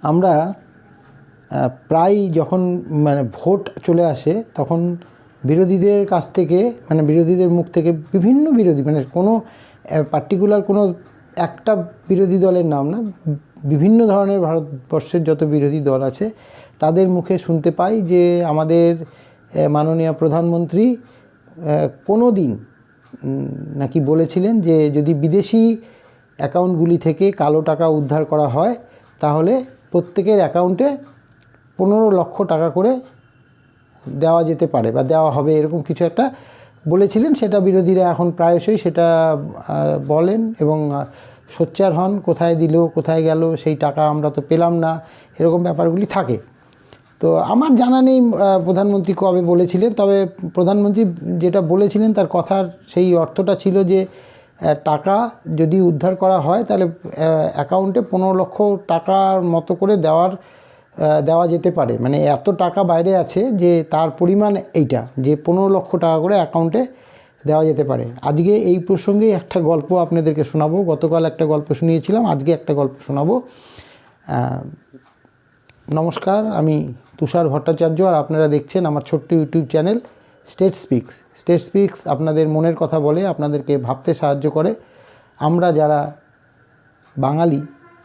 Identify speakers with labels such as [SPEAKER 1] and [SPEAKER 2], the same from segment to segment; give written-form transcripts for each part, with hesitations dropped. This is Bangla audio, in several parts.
[SPEAKER 1] আমরা প্রায় যখন ভোট চলে আসে তখন বিরোধীদের কাছ থেকে বিরোধীদের মুখ থেকে বিভিন্ন বিরোধী কোনো পার্টিকুলার কোনো একটা বিরোধী দলের নাম না, বিভিন্ন ধরনের ভারতবর্ষের যত বিরোধী দল আছে তাদের মুখে শুনতে পাই যে আমাদের মাননীয় প্রধানমন্ত্রী কোনো দিন নাকি বলেছিলেন যে যদি বিদেশি অ্যাকাউন্টগুলি থেকে কালো টাকা উদ্ধার করা হয় তাহলে প্রত্যেকের অ্যাকাউন্টে 15 লক্ষ টাকা করে দেওয়া যেতে পারে বা দেওয়া হবে, এরকম কিছু একটা বলেছিলেন। সেটা বিরোধীরা এখন প্রায়শই সেটা বলেন এবং সোচ্চার হন, কোথায় দিল কোথায় গেল সেই টাকা আমরা তো পেলাম না, এরকম ব্যাপারগুলি থাকে। তো আমার জানা নেই প্রধানমন্ত্রী কবে বলেছিলেন, তবে প্রধানমন্ত্রী যেটা বলেছিলেন তার কথার সেই অর্থটা ছিল যে টাকা যদি উদ্ধার করা হয় তাহলে অ্যাকাউন্টে 15 লক্ষ টাকার মতো করে দেওয়া যেতে পারে। এত টাকা বাইরে আছে যে তার পরিমাণ এইটা, যে 15 লক্ষ টাকা করে অ্যাকাউন্টে দেওয়া যেতে পারে। আজকে এই প্রসঙ্গে একটা গল্প আপনাদেরকে শোনাবো। গতকাল একটা গল্প শুনিয়েছিলাম, আজকে একটা গল্প শোনাবো। নমস্কার, আমি তুষার ভট্টাচার্য আর আপনারা দেখছেন আমার ছোট্ট YouTube channel state speaks. State speaks আপনাদের মনের কথা বলে, আপনাদেরকে ভাবতে সাহায্য করে। আমরা যারা বাঙালি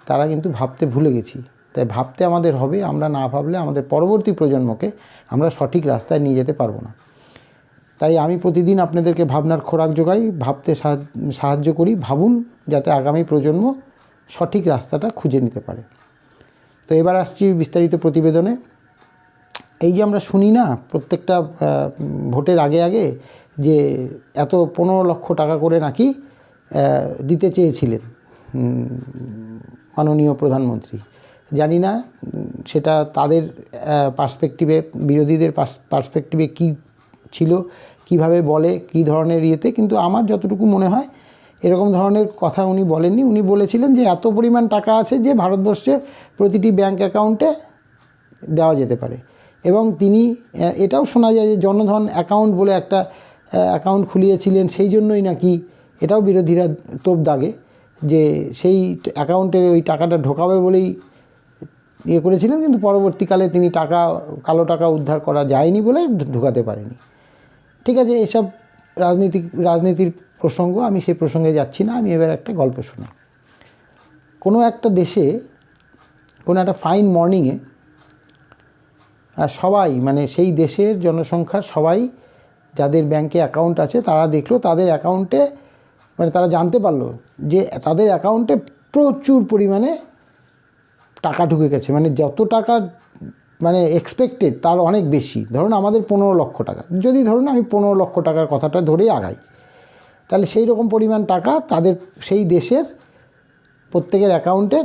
[SPEAKER 1] তারা কিন্তু ভাবতে ভুলে গেছি, তাই ভাবতে আমাদের হবে। আমরা না ভাবলে আমাদের পরবর্তী প্রজন্মকে আমরা সঠিক রাস্তায় নিয়ে যেতে পারবো না। তাই আমি প্রতিদিন আপনাদেরকে ভাবনার খোরাক যোগাই, ভাবতে সাহায্য করি। ভাবুন যাতে আগামী প্রজন্ম সঠিক রাস্তাটা খুঁজে নিতে পারে। তো এবার আসছি বিস্তারিত প্রতিবেদনে। এই যে আমরা শুনি না প্রত্যেকটা ভোটের আগে আগে যে এত 15 লক্ষ টাকা করে নাকি দিতে চেয়েছিলেন মাননীয় প্রধানমন্ত্রী। জানি না সেটা তাদের পার্সপেক্টিভে, বিরোধীদের পার্সপেক্টিভে কী ছিল, কিভাবে বলে, কী ধরনের ইয়েতে, কিন্তু আমার যতটুকু মনে হয় এরকম ধরনের কথা উনি বলেননি। উনি বলেছিলেন যে এত পরিমাণ টাকা আছে যে ভারতবর্ষের প্রতিটি ব্যাঙ্ক অ্যাকাউন্টে দেওয়া যেতে পারে। এবং তিনি এটাও শোনা যায় যে জনধন অ্যাকাউন্ট বলে একটা অ্যাকাউন্ট খুলিয়েছিলেন, সেই জন্যই নাকি, এটাও বিরোধীরা তোপ দাগে যে সেই অ্যাকাউন্টে ওই টাকাটা ঢোকাবে বলেই ইয়ে করেছিলেন, কিন্তু পরবর্তীকালে তিনি কালো টাকা উদ্ধার করা যায়নি বলে ঢোকাতে পারেনি। ঠিক আছে, এসব রাজনীতির প্রসঙ্গ, আমি সেই প্রসঙ্গে যাচ্ছি না। আমি এবার একটা গল্প শুনি। কোনো একটা দেশে কোনো একটা ফাইন মর্নিংয়ে সবাই সেই দেশের জনসংখ্যার সবাই যাদের ব্যাংকে অ্যাকাউন্ট আছে তারা দেখলো তাদের অ্যাকাউন্টে তারা জানতে পারলো যে তাদের অ্যাকাউন্টে প্রচুর পরিমাণে টাকা ঢুকে গেছে। যত টাকা এক্সপেক্টেড তার অনেক বেশি। ধরুন আমাদের 15 লক্ষ টাকা, যদি ধরুন আমি 15 লক্ষ টাকার কথাটা ধরেই আগাই, তাহলে সেই রকম পরিমাণ টাকা তাদের সেই দেশের প্রত্যেকের অ্যাকাউন্টে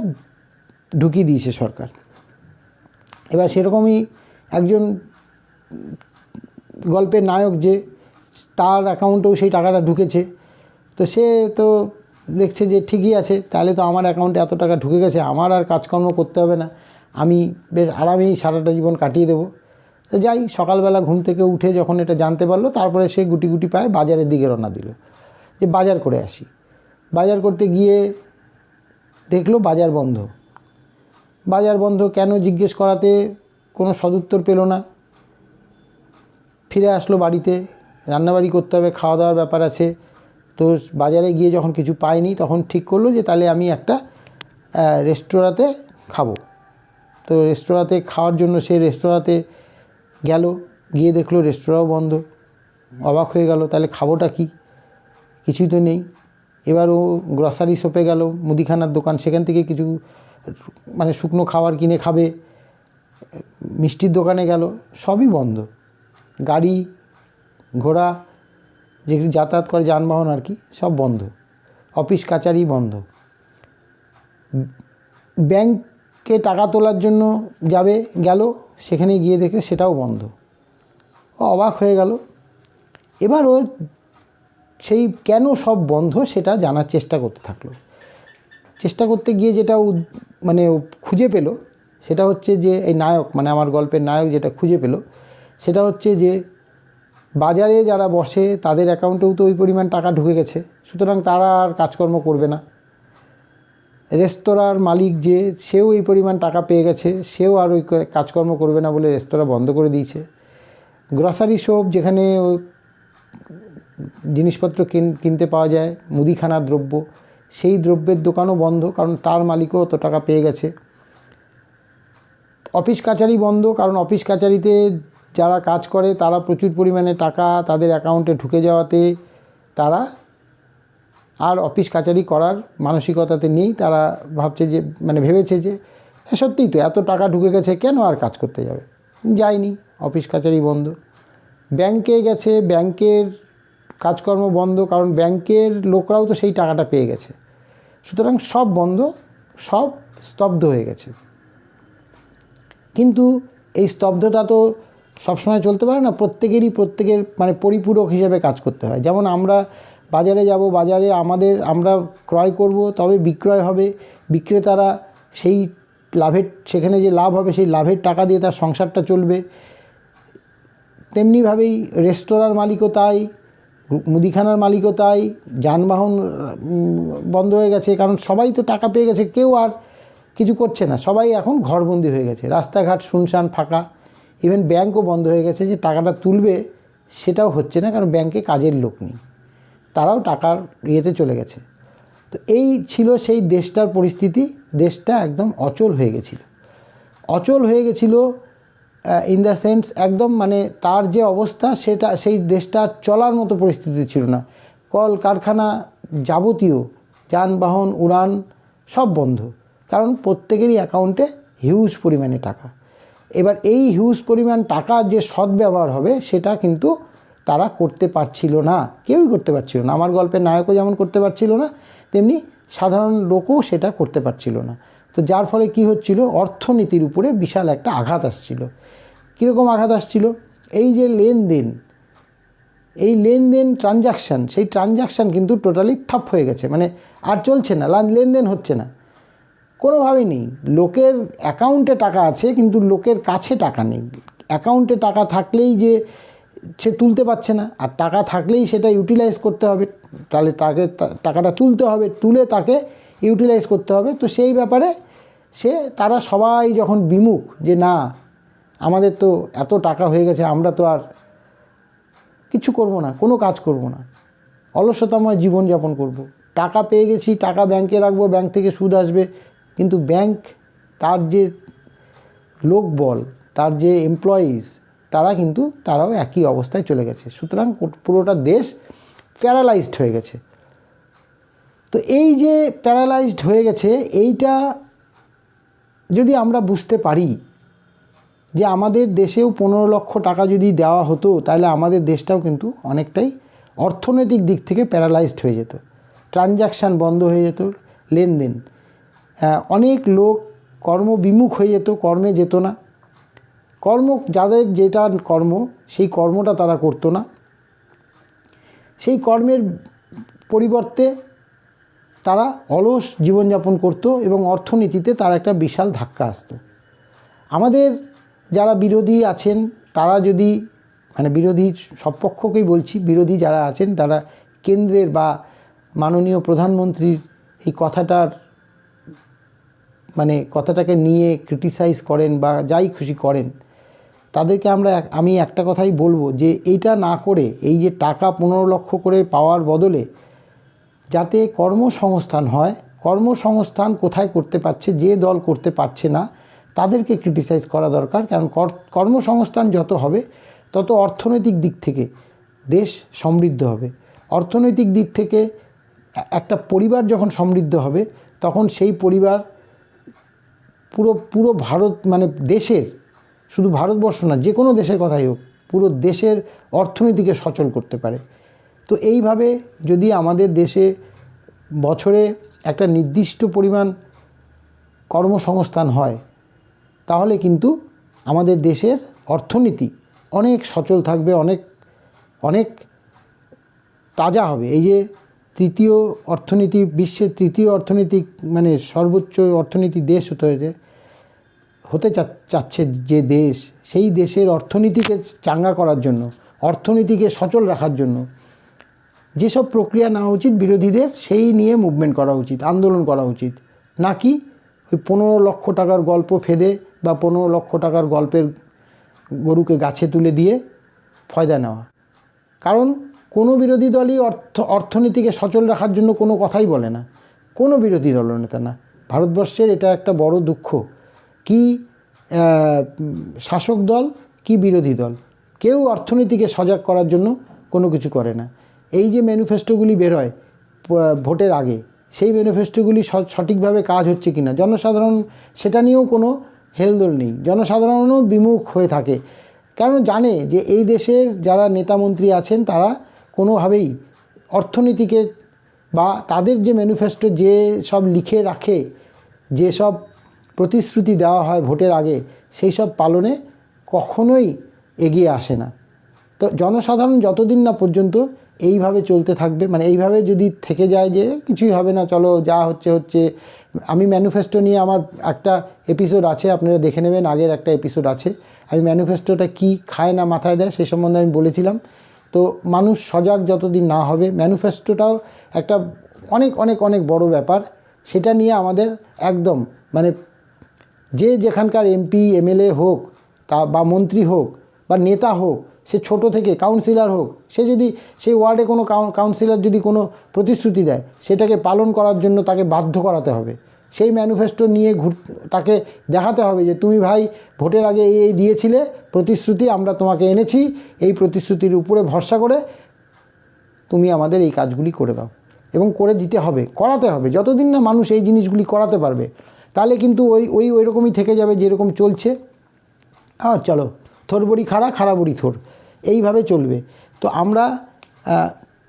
[SPEAKER 1] ঢুকিয়ে দিয়েছে সরকার। এবার সেরকমই একজন গল্পের নায়ক, যে তার অ্যাকাউন্টেও সেই টাকাটা ঢুকেছে, তো সে তো দেখছে যে ঠিকই আছে, তাহলে তো আমার অ্যাকাউন্টে এত টাকা ঢুকে গেছে, আমার আর কাজকর্ম করতে হবে না, আমি বেশ আরামেই সারাটা জীবন কাটিয়ে দেবো। তো যাই, সকালবেলা ঘুম থেকে উঠে যখন এটা জানতে পারলো, তারপরে সে গুটি গুটি পায়ে বাজারের দিকে রওনা দিল যে বাজার করে আসি। বাজার করতে গিয়ে দেখলো বাজার বন্ধ। বাজার বন্ধ কেন জিজ্ঞেস করাতে কোনো সদুত্তর পেল না। ফিরে আসলো বাড়িতে, রান্নাবাড়ি করতে হবে, খাওয়া দাওয়ার ব্যাপার আছে। তো বাজারে গিয়ে যখন কিছু পায়নি তখন ঠিক করলো যে তাহলে আমি একটা রেস্তোরাঁতে খাবো। তো রেস্তোরাঁতে খাওয়ার জন্য সে রেস্তোরাঁতে গেল, গিয়ে দেখলো রেস্তোরাঁও বন্ধ। অবাক হয়ে গেল, তাহলে খাবোটা কি, কিছুই তো নেই। এবার ও গ্রসারি শপে গেল, মুদিখানার দোকান, সেখান থেকে কিছু শুকনো খাবার কিনে খাবে। মিষ্টির দোকানে গেল, সবই বন্ধ। গাড়ি ঘোড়া যেগুলি যাতায়াত করে যানবাহন আর কি, সব বন্ধ। অফিস কাচারি বন্ধ। ব্যাংকে টাকা তোলার জন্য গেল, সেখানে গিয়ে দেখে সেটাও বন্ধ। ও অবাক হয়ে গেল। এবার ও সেই কেন সব বন্ধ সেটা জানার চেষ্টা করতে থাকলো। চেষ্টা করতে গিয়ে যেটা খুঁজে পেল সেটা হচ্ছে যে এই নায়ক, আমার গল্পের নায়ক যেটা খুঁজে পেল সেটা হচ্ছে যে বাজারে যারা বসে তাদের অ্যাকাউন্টেও তো ওই পরিমাণ টাকা ঢুকে গেছে, সুতরাং তারা আর কাজকর্ম করবে না। রেস্তোরাঁর মালিক যে সেও এই পরিমাণ টাকা পেয়ে গেছে, সেও আর ওই কাজকর্ম করবে না বলে রেস্তোরাঁ বন্ধ করে দিয়েছে। গ্রসারি শপ, যেখানে জিনিসপত্র কিনতে পাওয়া যায়, মুদিখানার দ্রব্য, সেই দ্রব্যের দোকানও বন্ধ, কারণ তার মালিকও অত টাকা পেয়ে গেছে। অফিস কাচারি বন্ধ, কারণ অফিস কাচারিতে যারা কাজ করে তারা প্রচুর পরিমাণে টাকা তাদের অ্যাকাউন্টে ঢুকে যাওয়াতে তারা আর অফিস কাচারি করার মানসিকতাতে নেই। তারা ভাবছে যে ভেবেছে যে সত্যিই তো এত টাকা ঢুকে গেছে, কেন আর কাজ করতে যাবে, যায়নি, অফিস কাচারি বন্ধ। ব্যাংকে গেছে, ব্যাংকের কাজকর্ম বন্ধ, কারণ ব্যাংকের লোকরাও তো সেই টাকাটা পেয়ে গেছে। সুতরাং সব বন্ধ, সব স্তব্ধ হয়ে গেছে। কিন্তু এই স্তব্ধতা তো সবসময় চলতে পারে না, প্রত্যেকের পরিপূরক হিসেবে কাজ করতে হয়। যেমন আমরা বাজারে যাব, বাজারে আমরা ক্রয় করব, তবে বিক্রয় হবে, বিক্রেতারা সেই সেখানে যে লাভ হবে সেই লাভের টাকা দিয়ে তার সংসারটা চলবে। তেমনিভাবেই রেস্তোরাঁর মালিকও তাই, মুদিখানার মালিকও তাই। যানবাহন বন্ধ হয়ে গেছে, কারণ সবাই তো টাকা পেয়ে গেছে, কেউ আর কিছু করছে না, সবাই এখন ঘরবন্দি হয়ে গেছে, রাস্তাঘাট শুনশান ফাঁকা। ইভেন ব্যাংকও বন্ধ হয়ে গেছে, যে টাকাটা তুলবে সেটাও হচ্ছে না, কারণ ব্যাংকে কাজের লোক নেই, তারাও টাকার ইয়েতে চলে গেছে। তো এই ছিল সেই দেশটার পরিস্থিতি। দেশটা একদম অচল হয়ে গেছিলো, ইন দ্য সেন্স একদম তার যে অবস্থা, সেই দেশটা চলার মতো পরিস্থিতি ছিল না। কল কারখানা, যাবতীয় যানবাহন, উড়ান সব বন্ধ, কারণ প্রত্যেকেরই অ্যাকাউন্টে হিউজ পরিমাণে টাকা। এবার এই হিউজ পরিমাণ টাকার যে সদ্ব্যবহার হবে সেটা কিন্তু তারা করতে পারছিল না, কেউই করতে পারছিল না। আমার গল্পের নায়কও যেমন করতে পারছিল না, তেমনি সাধারণ লোকও সেটা করতে পারছিল না। তো যার ফলে কি হচ্ছিল, অর্থনীতির উপরে বিশাল একটা আঘাত আসছিল। কীরকম আঘাত আসছিল, এই যে লেনদেন ট্রানজাকশান, সেই ট্রানজাকশান কিন্তু টোটালি থাপ হয়ে গেছে, আর চলছে না, লেনদেন হচ্ছে না, কোনোভাবেই নেই। লোকের অ্যাকাউন্টে টাকা আছে, কিন্তু লোকের কাছে টাকা নেই। অ্যাকাউন্টে টাকা থাকলেই যে সে তুলতে পারছে না, আর টাকা থাকলেই সেটা ইউটিলাইজ করতে হবে, তাহলে তাকে টাকাটা তুলতে হবে, তুলে তাকে ইউটিলাইজ করতে হবে। তো সেই ব্যাপারে তারা সবাই যখন বিমুখ, যে না আমাদের তো এত টাকা হয়ে গেছে, আমরা তো আর কিছু করব না, কোনো কাজ করব না, অলসতাময় জীবনযাপন করব, টাকা পেয়ে গেছি, টাকা ব্যাংকে রাখবো, ব্যাংক থেকে সুদ আসবে, কিন্তু ব্যাংক, তার যে লোকবল, তার যে এমপ্লয়িজ, তারাও একই অবস্থায় চলে গেছে। সুতরাং পুরোটা দেশ প্যারালাইজড হয়ে গেছে। তো এই যে প্যারালাইজড হয়ে গেছে, এইটা যদি আমরা বুঝতে পারি যে আমাদের দেশেও 15 লক্ষ টাকা যদি দেওয়া হতো, তাহলে আমাদের দেশটাও কিন্তু অনেকটাই অর্থনৈতিক দিক থেকে প্যারালাইজড হয়ে যেত, ট্রানজাকশান বন্ধ হয়ে যেত, লেনদেন, অনেক লোক কর্মবিমুখ হয়ে যেত, কর্মে যেত না, যাদের যেটা কর্ম সেই কর্মটা তারা করতো না, সেই কর্মের পরিবর্তে তারা অলস জীবনযাপন করত, এবং অর্থনীতিতে তার একটা বিশাল ধাক্কা আসতো। আমাদের যারা বিরোধী আছেন, তারা যদি বিরোধী সব পক্ষকেই বলছি, বিরোধী যারা আছেন তারা কেন্দ্রের বা মাননীয় প্রধানমন্ত্রীর এই কথাটাকে নিয়ে ক্রিটিসাইজ করেন বা যাই খুশি করেন, তাদেরকে আমি একটা কথাই বলবো, যে এইটা না করে, এই যে টাকা 15 লক্ষ করে পাওয়ার বদলে যাতে কর্মসংস্থান হয়, কর্মসংস্থান কোথায় করতে পারছে, যে দল করতে পারছে না তাদেরকে ক্রিটিসাইজ করা দরকার। কারণ কর্মসংস্থান যত হবে তত অর্থনৈতিক দিক থেকে দেশ সমৃদ্ধ হবে। অর্থনৈতিক দিক থেকে একটা পরিবার যখন সমৃদ্ধ হবে, তখন সেই পরিবার পুরো ভারত, দেশের, শুধু ভারতবর্ষ না, যে কোনো দেশের কথাই হোক, পুরো দেশের অর্থনীতিকে সচল করতে পারে। তো এইভাবে যদি আমাদের দেশে বছরে একটা নির্দিষ্ট পরিমাণ কর্মসংস্থান হয়, তাহলে কিন্তু আমাদের দেশের অর্থনীতি অনেক সচল থাকবে, অনেক তাজা হবে। এই যে বিশ্বের তৃতীয় অর্থনৈতিক সর্বোচ্চ অর্থনীতি দেশ হতে চাচ্ছে যে দেশ, সেই দেশের অর্থনীতিকে চাঙ্গা করার জন্য, অর্থনীতিকে সচল রাখার জন্য যেসব প্রক্রিয়া নেওয়া উচিত বিরোধীদের, সেই নিয়ে মুভমেন্ট করা উচিত, আন্দোলন করা উচিত। নাকি ওই 15 লক্ষ টাকার গল্প ফেদে বা 15 লক্ষ টাকার গল্পের গরুকে গাছে তুলে দিয়ে ফয়দা নেওয়া। কারণ কোনো বিরোধী দলই অর্থনীতিকে সচল রাখার জন্য কোনো কথাই বলে না, কোনো বিরোধী দলনেতা না। ভারতবর্ষের এটা একটা বড় দুঃখ, কি শাসক দল কি বিরোধী দল, কেউ অর্থনীতিকে সজাগ করার জন্য কোনো কিছু করে না। এই যে ম্যানিফেস্টোগুলি বেরোয় ভোটের আগে, সেই ম্যানিফেস্টোগুলি সঠিকভাবে কাজ হচ্ছে কি না জনসাধারণ সেটা নিয়েও কোনো হেলদোল নেই, জনসাধারণও বিমুখ হয়ে থাকে। কারণ জানে যে এই দেশের যারা নেতামন্ত্রী আছেন তারা কোনোভাবেই অর্থনীতিকে বা তাদের যে ম্যানিফেস্টো যে সব লিখে রাখে, যে সব প্রতিশ্রুতি দেওয়া হয় ভোটের আগে, সেই সব পালনে কখনোই এগিয়ে আসে না। তো জনসাধারণ যতদিন না পর্যন্ত এইভাবে চলতে থাকবে, মানে এইভাবে যদি থেকে যায় যে কিছুই হবে না, চলো যা হচ্ছে হচ্ছে। আমি ম্যানিফেস্টো নিয়ে আমার একটা এপিসোড আছে, আপনারা দেখে নেবেন, আগের একটা এপিসোড আছে। আমি ম্যানিফেস্টোটা কি খায় না মাথায় দেয় সে সম্বন্ধে আমি বলেছিলাম। তো মানুষ সজাগ যতদিন না হবে, ম্যানিফেস্টোটাও একটা অনেক অনেক অনেক বড় ব্যাপার, সেটা নিয়ে আমাদের একদম মানে যে যেখানকার এমপি এমএলএ হোক তা বা মন্ত্রী হোক বা নেতা হোক, সে ছোট থেকে কাউন্সিলর হোক, সে যদি সেই ওয়ার্ডে কোনো কাউন্সিলর যদি কোনো প্রতিশ্রুতি দেয় সেটাকে পালন করার জন্য তাকে বাধ্য করাতে হবে। সেই ম্যানিফেস্টো নিয়ে তাকে দেখাতে হবে যে তুমি ভাই ভোটের আগে এই দিয়েছিলে প্রতিশ্রুতি, আমরা তোমাকে এনেছি, এই প্রতিশ্রুতির উপরে ভরসা করে তুমি আমাদের এই কাজগুলি করে দাও। এবং করে দিতে হবে, করাতে হবে। যতদিন না মানুষ এই জিনিসগুলি করাতে পারবে তাহলে কিন্তু ওই রকমই থেকে যাবে যেরকম চলছে। চলো থোর বড়ি খাড়া, খাড়া বড়ি থোর, এইভাবে চলবে। তো আমরা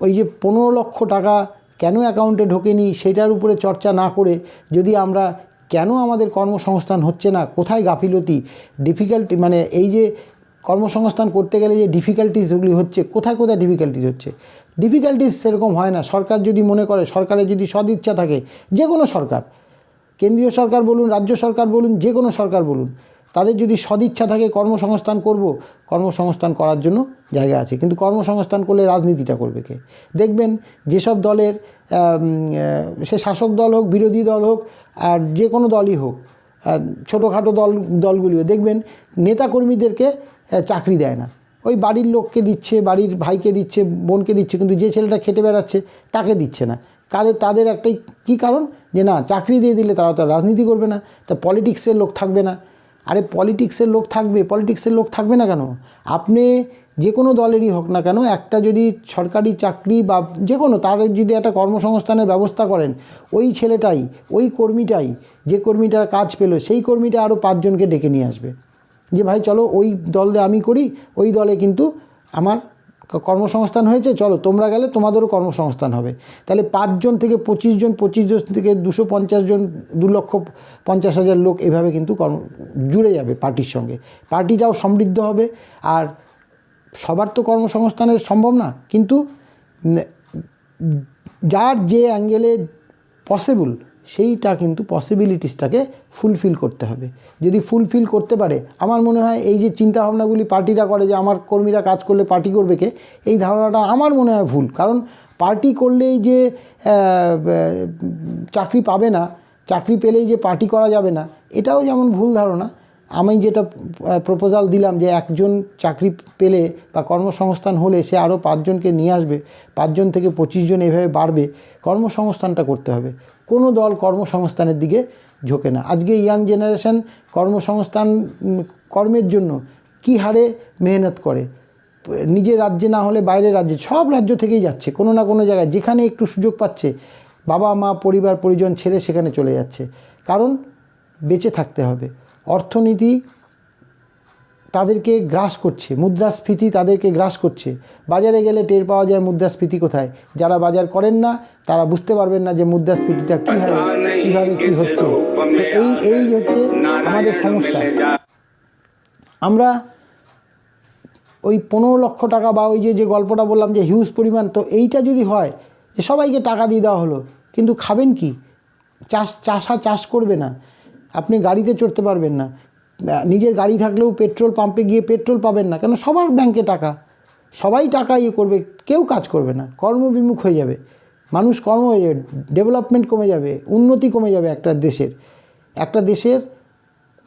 [SPEAKER 1] ওই যে 15 লক্ষ টাকা কেন অ্যাকাউন্টে ঢোকেনি সেটার উপরে চর্চা না করে যদি আমরা কেন আমাদের কর্মসংস্থান হচ্ছে না, কোথায় গাফিলতি, ডিফিকাল্টি, মানে এই যে কর্মসংস্থান করতে গেলে যে ডিফিকাল্টিসগুলি হচ্ছে, কোথায় কোথায় ডিফিকাল্টিস হচ্ছে। ডিফিকাল্টিস সেরকম হয় না। সরকার যদি মনে করে, সরকারের যদি সদিচ্ছা থাকে, যে কোনো সরকার, কেন্দ্রীয় সরকার বলুন, রাজ্য সরকার বলুন, যে কোনো সরকার বলুন, তাদের যদি সদিচ্ছা থাকে কর্মসংস্থান করব, কর্মসংস্থান করার জন্য জায়গা আছে। কিন্তু কর্মসংস্থান করলে রাজনীতিটা করবে কে? দেখবেন যেসব দলের, সে শাসক দল হোক, বিরোধী দল হোক, আর যে কোনো দলই হোক, ছোটোখাটো দলগুলিও দেখবেন নেতাকর্মীদেরকে চাকরি দেয় না। ওই বাড়ির লোককে দিচ্ছে, বাড়ির ভাইকে দিচ্ছে, বোনকে দিচ্ছে, কিন্তু যে ছেলেটা খেটে বেড়াচ্ছে তাকে দিচ্ছে না। তাদের একটাই কী কারণ, যে না চাকরি দিয়ে দিলে তারা তো রাজনীতি করবে না, তা পলিটিক্সের লোক থাকবে না। আরে পলিটিক্সের লোক থাকবে, পলিটিক্সের লোক থাকবে না কেন? আপনি যে কোনো দলেরই হোক না কেন, একটা যদি সরকারি চাকরি বা যে কোনো তার যদি একটা কর্মসংস্থানের ব্যবস্থা করেন, ওই ছেলেটাই, ওই কর্মীটাই, যে কর্মীটা কাজ পেলো, সেই কর্মীটা আরও 5 জনকে ডেকে নিয়ে আসবে যে ভাই চলো ওই দলে আমি করি, ওই দলে কিন্তু আমার কর্মসংস্থান হয়েছে, চলো তোমরা গেলে তোমাদেরও কর্মসংস্থান হবে। তাহলে 5 জন থেকে 25 জন, 25 জন থেকে 250 জন, 2,50,000 লোক এভাবে কিন্তু জুড়ে যাবে পার্টির সঙ্গে। পার্টিটাও সমৃদ্ধ হবে। আর সবার তো কর্মসংস্থানের সম্ভব না, কিন্তু যার যে অ্যাঙ্গেলে পসিবল সেইটা কিন্তু পসিবিলিটিসটাকে ফুলফিল করতে হবে। যদি ফুলফিল করতে পারে, আমার মনে হয় এই যে চিন্তাভাবনাগুলি পার্টিরা করে যে আমার কর্মীরা কাজ করলে পার্টি করবে কে, এই ধারণাটা আমার মনে হয় ভুল। কারণ পার্টি করলেই যে চাকরি পাবে না, চাকরি পেলেই যে পার্টি করা যাবে না, এটাও যেমন ভুল ধারণা। আমি যেটা প্রপোজাল দিলাম যে একজন চাকরি পেলে বা কর্মসংস্থান হলে সে আরও 5 জনকে নিয়ে আসবে, 5 জন থেকে 25 জন এভাবে বাড়বে, কর্মসংস্থানটা করতে হবে। কোনো দল কর্মসংস্থানের দিকে ঝোঁকে না। আজকে ইয়াং জেনারেশন কর্মসংস্থান কর্মের জন্য কী হারে মেহনত করে, নিজের রাজ্যে না হলে বাইরের রাজ্যে, সব রাজ্য থেকেই যাচ্ছে কোনো না কোনো জায়গায়, যেখানে একটু সুযোগ পাচ্ছে বাবা মা পরিবার পরিজন ছেড়ে সেখানে চলে যাচ্ছে। কারণ বেঁচে থাকতে হবে। অর্থনীতি তাদেরকে গ্রাস করছে, মুদ্রাস্ফীতি তাদেরকে গ্রাস করছে। বাজারে গেলে টের পাওয়া যায় মুদ্রাস্ফীতি কোথায়। যারা বাজার করেন না তারা বুঝতে পারবেন না যে মুদ্রাস্ফীতিটা কী হয়, কীভাবে কী হচ্ছে। তো এই হচ্ছে আমাদের সমস্যা। আমরা ওই 15 লক্ষ টাকা বা ওই যে গল্পটা বললাম যে হিউজ পরিমাণ, তো এইটা যদি হয় যে সবাইকে টাকা দিয়ে দেওয়া হলো, কিন্তু খাবেন কি? চাষ করবে না, আপনি গাড়িতে চড়তে পারবেন না, নিজের গাড়ি থাকলেও পেট্রোল পাম্পে গিয়ে পেট্রোল পাবেন না, কেন সবার ব্যাংকে টাকা, সবাই টাকা করবে, কেউ কাজ করবে না, কর্মবিমুখ হয়ে যাবে। মানুষ কর্ম হয়ে যাবে, ডেভেলপমেন্ট কমে যাবে, উন্নতি কমে যাবে একটা দেশের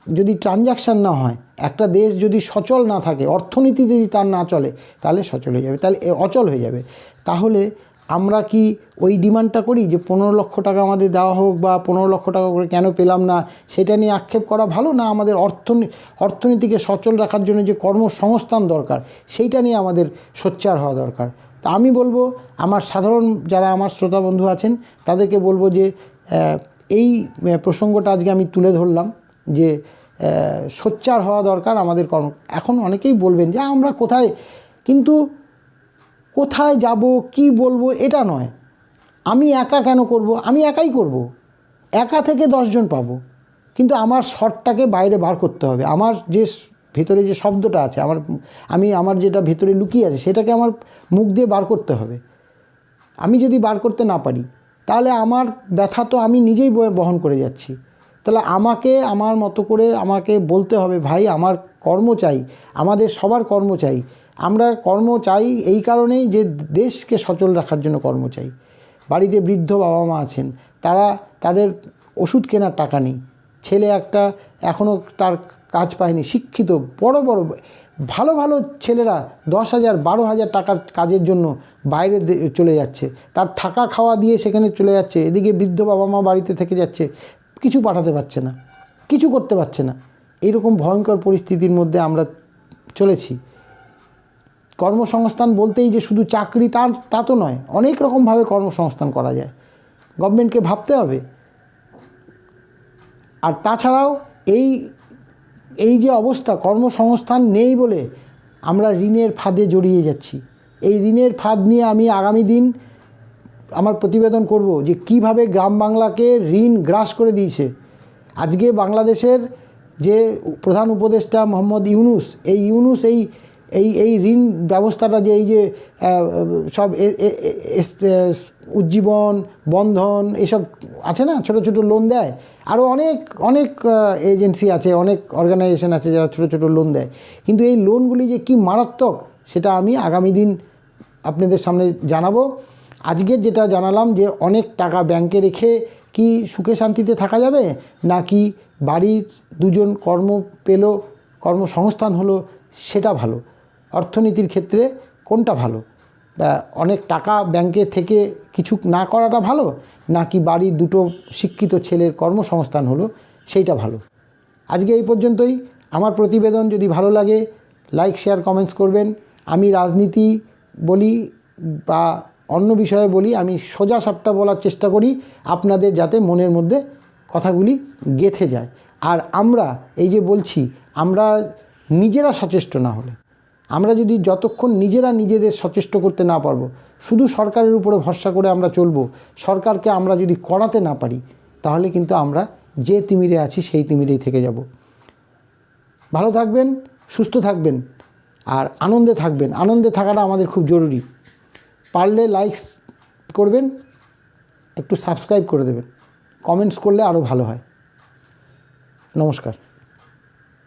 [SPEAKER 1] যদি ট্রানজাকশান না হয়, একটা দেশ যদি সচল না থাকে, অর্থনীতি যদি তার না চলে, তাহলে সচল হয়ে যাবে, তাহলে অচল হয়ে যাবে। তাহলে আমরা কি ওই ডিমান্ডটা করি যে 15 লক্ষ টাকা আমাদের দেওয়া হোক, বা 15 লক্ষ টাকা করে কেন পেলাম না, সেটা নিয়ে আক্ষেপ করা ভালো না? আমাদের অর্থনীতিকে সচল রাখার জন্য যে কর্মসংস্থান দরকার, সেইটা নিয়ে আমাদের সোচ্চার হওয়া দরকার। তা আমি বলবো, আমার সাধারণ যারা আমার শ্রোতা বন্ধু আছেন তাদেরকে বলবো যে এই প্রসঙ্গটা আজকে আমি তুলে ধরলাম যে সোচ্চার হওয়া দরকার আমাদের এখন অনেকেই বলবেন যে আমরা কোথায়, কিন্তু কোথায় যাব, কি বলবো, এটা নয়। আমি একা কেন করব? আমি একাই করব, একা থেকে 10 জন পাবো, কিন্তু আমার শর্টটাকে বাইরে বার করতে হবে। আমার যে ভেতরে যে শব্দটা আছে, আমার যেটা ভেতরে লুকিয়ে আছে, সেটাকে আমার মুখ দিয়ে বার করতে হবে। আমি যদি বার করতে না পারি, তাহলে আমার ব্যথা তো আমি নিজেই বহন করে যাচ্ছি। তাহলে আমাকে আমার মতো করে আমাকে বলতে হবে, ভাই আমার কর্ম চাই, আমাদের সবার কর্ম চাই। আমরা কর্ম চাই এই কারণেই যে দেশকে সচল রাখার জন্য কর্ম চাই। বাড়িতে বৃদ্ধ বাবা মা আছেন, তাদের ওষুধ কেনার টাকা নেই, ছেলে একটা এখনও তার কাজ পায়নি, শিক্ষিত বড় ভালো ভালো ছেলেরা 10,000 12,000 টাকার কাজের জন্য বাইরে চলে যাচ্ছে, তার থাকা খাওয়া দিয়ে সেখানে চলে যাচ্ছে। এদিকে বৃদ্ধ বাবা মা বাড়িতে থেকে যাচ্ছে, কিছু পাঠাতে পারছে না, কিছু করতে পারছে না। এইরকম ভয়ঙ্কর পরিস্থিতির মধ্যে আমরা চলেছি। কর্মসংস্থান বলতেই যে শুধু চাকরি, তা তো নয়, অনেক রকমভাবে কর্মসংস্থান করা যায়, গভর্নমেন্টকে ভাবতে হবে। আর তাছাড়াও এই যে অবস্থা, কর্মসংস্থান নেই বলে আমরা ঋণের ফাঁদে জড়িয়ে যাচ্ছি। এই ঋণের ফাঁদ নিয়ে আমি আগামী দিন আমার প্রতিবেদন করব যে কিভাবে গ্রাম বাংলাকে ঋণ গ্রাস করে দিয়েছে। আজকে বাংলাদেশের যে প্রধান উপদেষ্টা মোহাম্মদ ইউনূস, এই ঋণ ব্যবস্থাটা যে এই যে সব উজ্জীবন, বন্ধন এসব আছে না, ছোট ছোট লোন দেয়, আরও অনেক এজেন্সি আছে, অনেক অর্গানাইজেশন আছে যারা ছোট ছোট লোন দেয়। কিন্তু এই লোনগুলি যে কি মারাত্মক, সেটা আমি আগামী দিন আপনাদের সামনে জানাবো। আজকের যেটা জানালাম যে অনেক টাকা ব্যাংকে রেখে কি সুখে শান্তিতে থাকা যাবে, নাকি বাড়ির দুজন কর্ম পেল, কর্মসংস্থান হলো, সেটা ভালো? অর্থনীতির ক্ষেত্রে কোনটা ভালো? অনেক টাকা ব্যাংকে থেকে কিছু না করাটা ভালো, নাকি বাড়ির দুটো শিক্ষিত ছেলের কর্মসংস্থান হলো, সেইটা ভালো? আজকে এই পর্যন্তই। আমার প্রতিবেদন যদি ভালো লাগে, লাইক শেয়ার কমেন্টস করবেন। আমি রাজনীতি বলি বা অন্য বিষয়ে বলি, আমি সোজা সাপটা বলার চেষ্টা করি, আপনাদের যাতে মনের মধ্যে কথাগুলি গেঁথে যায়। আর আমরা এই যে বলছি, আমরা নিজেরা সচেষ্ট না হলে, আমরা যদি যতক্ষণ নিজেদের সচেষ্ট করতে না পারবো, শুধু সরকারের উপরে ভরসা করে আমরা চলবো, সরকারকে আমরা যদি করাতে না পারি, তাহলে কিন্তু আমরা যে তিমিরে আছি সেই তিমিরেই থেকে যাব। ভালো থাকবেন, সুস্থ থাকবেন, আর আনন্দে থাকবেন। আনন্দে থাকাটা আমাদের খুব জরুরি। পারলে লাইকস করবেন, একটু সাবস্ক্রাইব করে দেবেন, কমেন্টস করলে আরও ভালো হয়। নমস্কার।